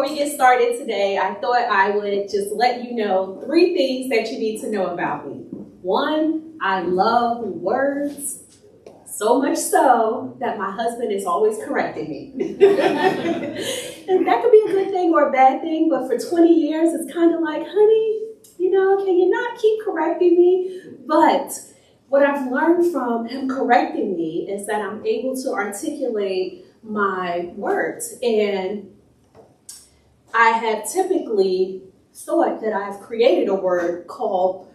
we get started today, I thought I would just let you know 3 things that you need to know about me. 1, I love words, so much so that my husband is always correcting me. And that could be a good thing or a bad thing, but for 20 years, it's kind of like, honey, can you not keep correcting me? But what I've learned from him correcting me is that I'm able to articulate my words. And I have typically thought that I've created a word called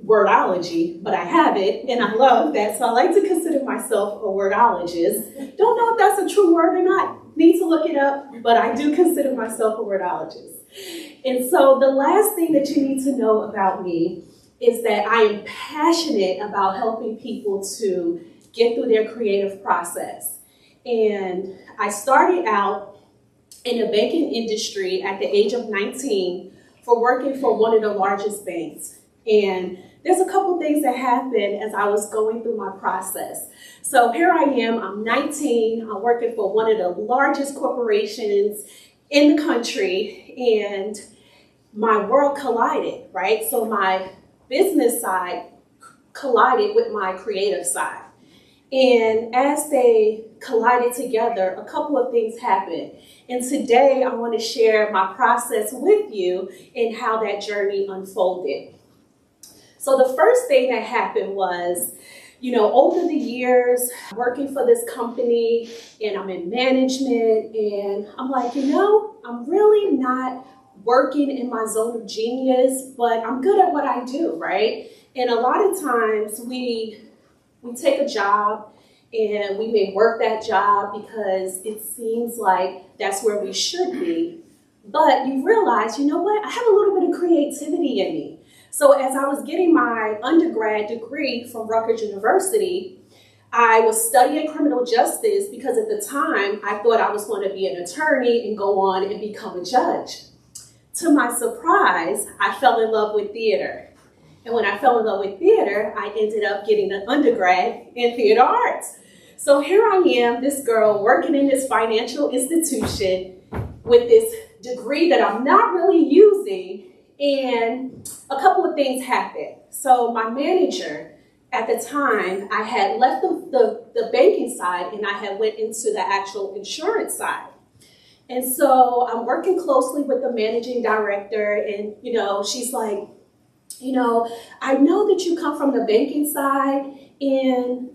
Wordology, but I haven't, and I love that, so I like to consider myself a wordologist. Don't know if that's a true word or not, need to look it up, but I do consider myself a wordologist. And so the last thing that you need to know about me is that I am passionate about helping people to get through their creative process. And I started out in the banking industry at the age of 19 for working for one of the largest banks. And there's a couple things that happened as I was going through my process. So here I am, I'm 19, I'm working for one of the largest corporations in the country, and my world collided, right? So my business side collided with my creative side. And as they collided together, a couple of things happened. And today I want to share my process with you and how that journey unfolded. So the first thing that happened was, over the years, working for this company, and I'm in management, and I'm like, I'm really not working in my zone of genius, but I'm good at what I do, right? And a lot of times we take a job and we may work that job because it seems like that's where we should be. But you realize, I have a little bit of creativity in me. So as I was getting my undergrad degree from Rutgers University, I was studying criminal justice because at the time I thought I was going to be an attorney and go on and become a judge. To my surprise, I fell in love with theater. And when I fell in love with theater, I ended up getting an undergrad in theater arts. So here I am, this girl working in this financial institution with this degree that I'm not really using, and a couple of things happened. So my manager at the time, I had left the banking side and I had went into the actual insurance side. And so I'm working closely with the managing director, and she's like, I know that you come from the banking side, and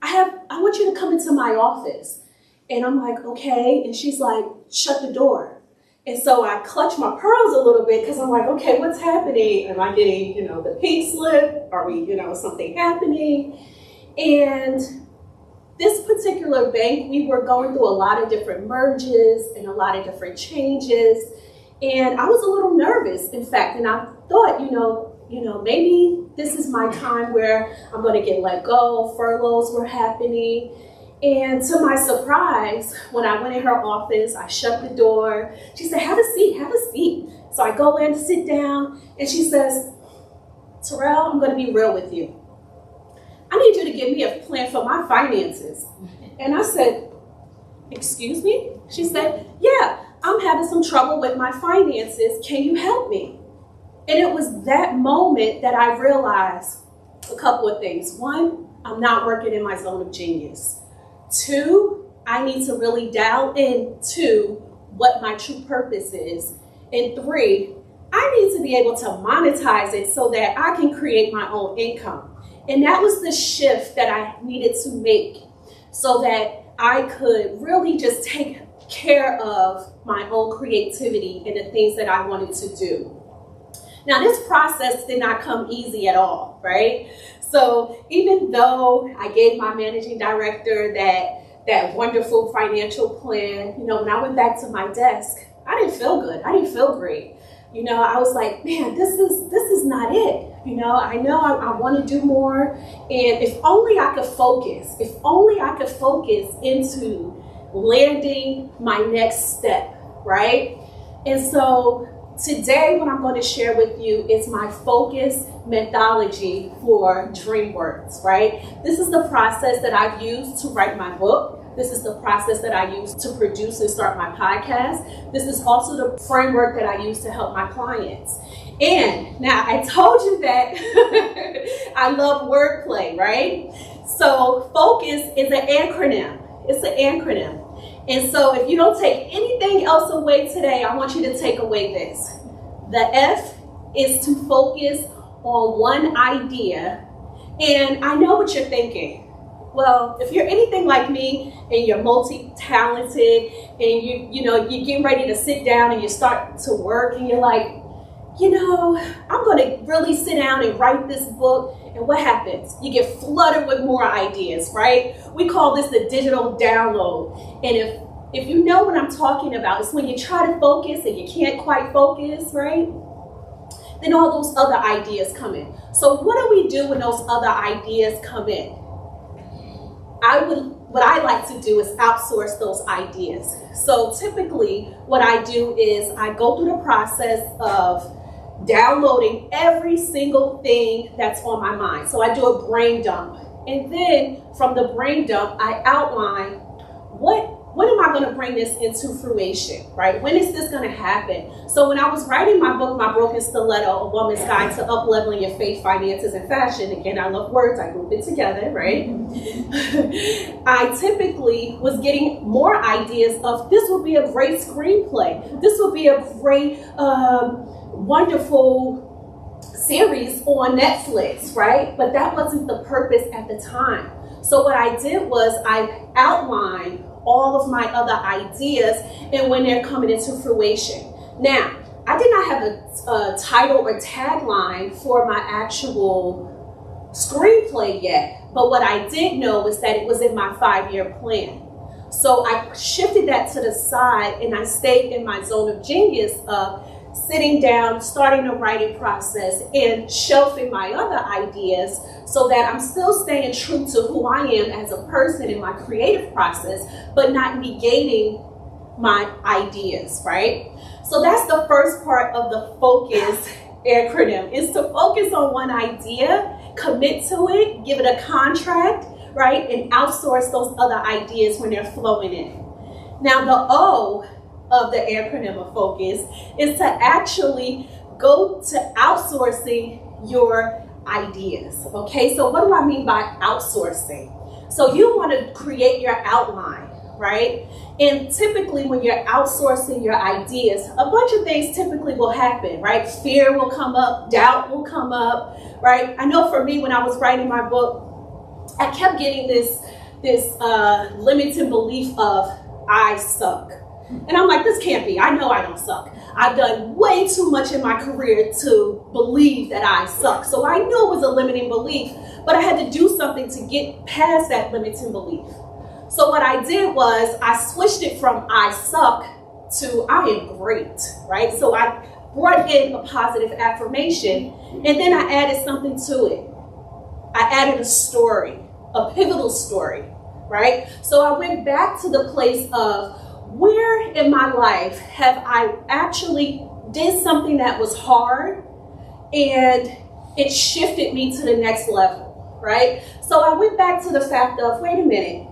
I want you to come into my office. And I'm like, okay. And she's like, shut the door. And so I clutch my pearls a little bit because I'm like, okay, what's happening? Am I getting, the pink slip? Are we, something happening? And this particular bank, we were going through a lot of different merges and a lot of different changes. And I was a little nervous, in fact, and I thought, maybe this is my time where I'm going to get let go. Furloughs were happening. And to my surprise, when I went in her office, I shut the door. She said, have a seat, have a seat. So I go in to sit down, and she says, Terreill, I'm going to be real with you. I need you to give me a plan for my finances. And I said, excuse me? She said, yeah, I'm having some trouble with my finances. Can you help me? And it was that moment that I realized a couple of things. 1, I'm not working in my zone of genius. 2, I need to really dial into what my true purpose is. And 3, I need to be able to monetize it so that I can create my own income. And that was the shift that I needed to make so that I could really just take care of my own creativity and the things that I wanted to do. Now, this process did not come easy at all, right? So even though I gave my managing director that wonderful financial plan, when I went back to my desk, I didn't feel good. I didn't feel great. I was like, man, this is not it. I know I want to do more. And if only I could focus, into landing my next step, right? And so today, what I'm going to share with you is my focus methodology for dream words, right? This is the process that I've used to write my book, This is the process that I use to produce and start my podcast. This is also the framework that I use to help my clients. And now I told you that I love wordplay, right? So FOCUS is an acronym. It's an acronym. And so if you don't take anything else away today, I want you to take away this. The F is to focus on one idea. And I know what you're thinking. Well, if you're anything like me and you're multi-talented and you're getting ready to sit down and you start to work and you're like, I'm going to really sit down and write this book. And what happens? You get flooded with more ideas, right? We call this the digital download. And if you know what I'm talking about, it's when you try to focus and you can't quite focus, right? Then all those other ideas come in. So what do we do when those other ideas come in? What I like to do is outsource those ideas. So typically what I do is I go through the process of downloading every single thing that's on my mind. So I do a brain dump. And then from the brain dump, I outline when am I going to bring this into fruition, right? When is this going to happen? So when I was writing my book, My Broken Stiletto, A Woman's Guide to Up-Leveling Your Faith, Finances, and Fashion, again, I love words, I group it together, right? I typically was getting more ideas of this would be a great screenplay. This would be a great, wonderful series on Netflix, right? But that wasn't the purpose at the time. So what I did was I outlined all of my other ideas and when they're coming into fruition. Now, I did not have a title or tagline for my actual screenplay yet, but what I did know was that it was in my 5-year plan. So I shifted that to the side and I stayed in my zone of genius of sitting down, starting the writing process, and shelving my other ideas so that I'm still staying true to who I am as a person in my creative process, but not negating my ideas, right? So that's the first part of the FOCUS acronym, is to focus on one idea, commit to it, give it a contract, right? And outsource those other ideas when they're flowing in. Now the O of the acronym of FOCUS is to actually go to outsourcing your ideas. Okay, so what do I mean by outsourcing? So you want to create your outline, right? And typically when you're outsourcing your ideas, a bunch of things typically will happen, right? Fear will come up, doubt will come up, right? I know for me, when I was writing my book, I kept getting this limiting belief of I suck. And I'm like, this can't be. I know I don't suck. I've done way too much in my career to believe that I suck. So I knew it was a limiting belief, but I had to do something to get past that limiting belief. So what I did was I switched it from I suck to I am great, right? So I brought in a positive affirmation and then I added something to it. I added a story, a pivotal story, right? So I went back to the place of where in my life have I actually did something that was hard and it shifted me to the next level, right? So I went back to the fact of, wait a minute,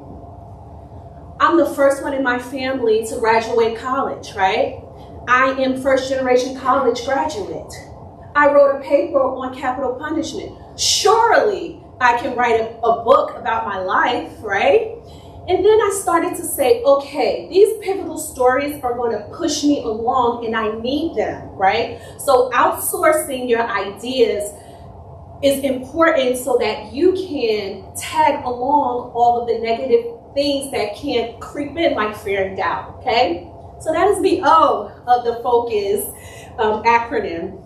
I'm the first one in my family to graduate college, right? I am first generation college graduate. I wrote a paper on capital punishment. Surely I can write a book about my life, right? And then I started to say, okay, these pivotal stories are going to push me along and I need them, right? So outsourcing your ideas is important so that you can tag along all of the negative things that can creep in like fear and doubt, okay? So that is the O of the FOCUS acronym.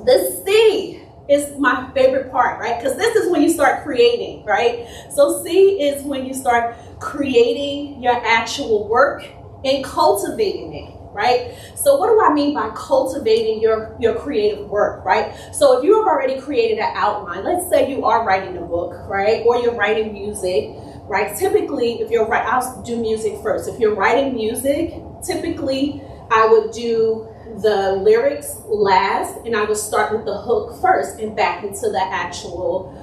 The C is my favorite part, right? Because this is when you start creating, right? So C is when you start creating your actual work and cultivating it, right? So what do I mean by cultivating your creative work, right? So if you have already created an outline, let's say you are writing a book, right? Or you're writing music, right? Typically, if you're writing, I'll do music first. If you're writing music, typically I would do the lyrics last and I would start with the hook first and back into the actual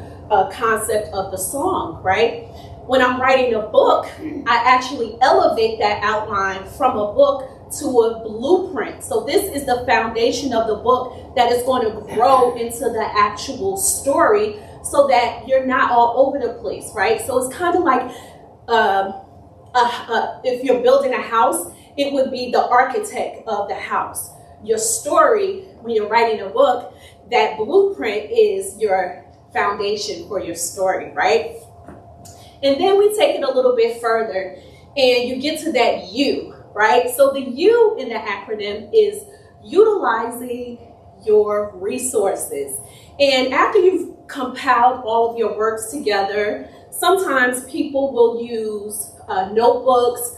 concept of the song, right? When I'm writing a book, I actually elevate that outline from a book to a blueprint. So this is the foundation of the book that is going to grow into the actual story so that you're not all over the place, right? So it's kind of like if you're building a house, it would be the architect of the house. Your story, when you're writing a book, that blueprint is your foundation for your story, right? And then we take it a little bit further and you get to that U, right? So the U in the acronym is utilizing your resources. And after you've compiled all of your works together, sometimes people will use notebooks,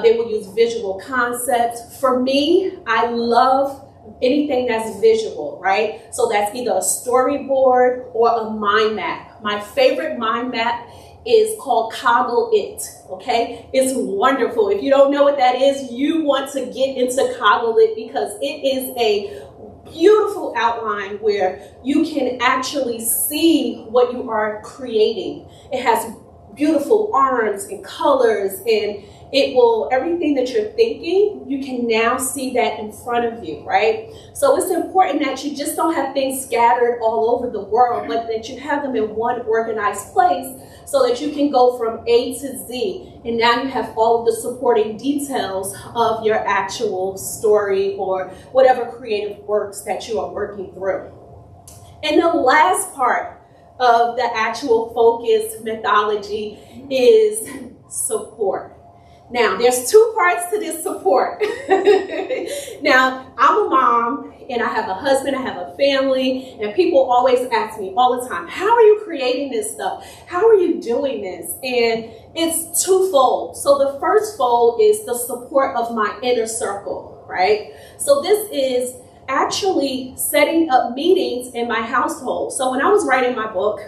they will use visual concepts. For me, I love anything that's visual, right? So that's either a storyboard or a mind map. My favorite mind map is called Coggle It, okay? It's wonderful. If you don't know what that is, you want to get into Coggle It because it is a beautiful outline where you can actually see what you are creating. It has beautiful arms and colors, and it will, everything that you're thinking, you can now see that in front of you, right? So it's important that you just don't have things scattered all over the world, but that you have them in one organized place so that you can go from A to Z. And now you have all of the supporting details of your actual story or whatever creative works that you are working through. And the last part of the actual focus mythology is support. Now, there's two parts to this support. Now, I'm a mom, and I have a husband, I have a family, and people always ask me all the time, how are you creating this stuff? How are you doing this? And it's twofold. So the first fold is the support of my inner circle, right? So this is actually setting up meetings in my household. So when I was writing my book,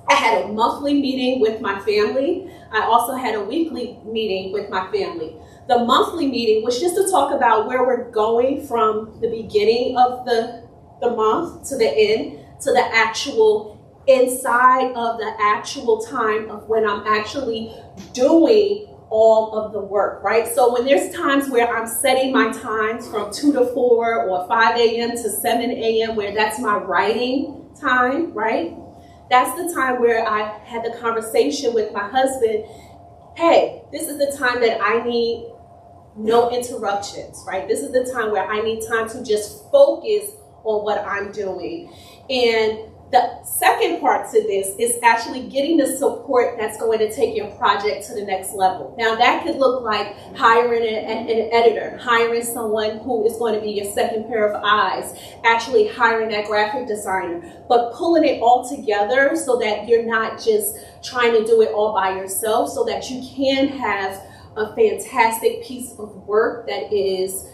I had a monthly meeting with my family. I also had a weekly meeting with my family. The monthly meeting was just to talk about where we're going from the beginning of the month to the end, to the actual inside of the actual time of when I'm actually doing all of the work, right? So when there's times where I'm setting my times from 2 to 4 or 5 a.m. to 7 a.m. where that's my writing time, right? That's the time where I had the conversation with my husband. Hey, this is the time that I need no interruptions, right? This is the time where I need time to just focus on what I'm doing. And the second part to this is actually getting the support that's going to take your project to the next level. Now that could look like hiring an editor, hiring someone who is going to be your second pair of eyes, actually hiring that graphic designer, but pulling it all together so that you're not just trying to do it all by yourself, so that you can have a fantastic piece of work that is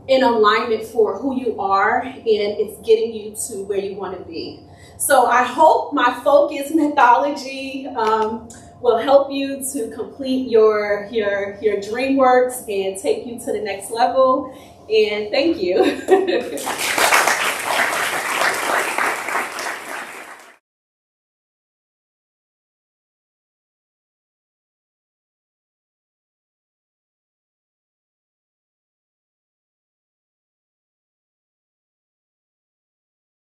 in alignment for who you are, and it's getting you to where you want to be. So I hope my focus mythology will help you to complete your dream works and take you to the next level. And thank you.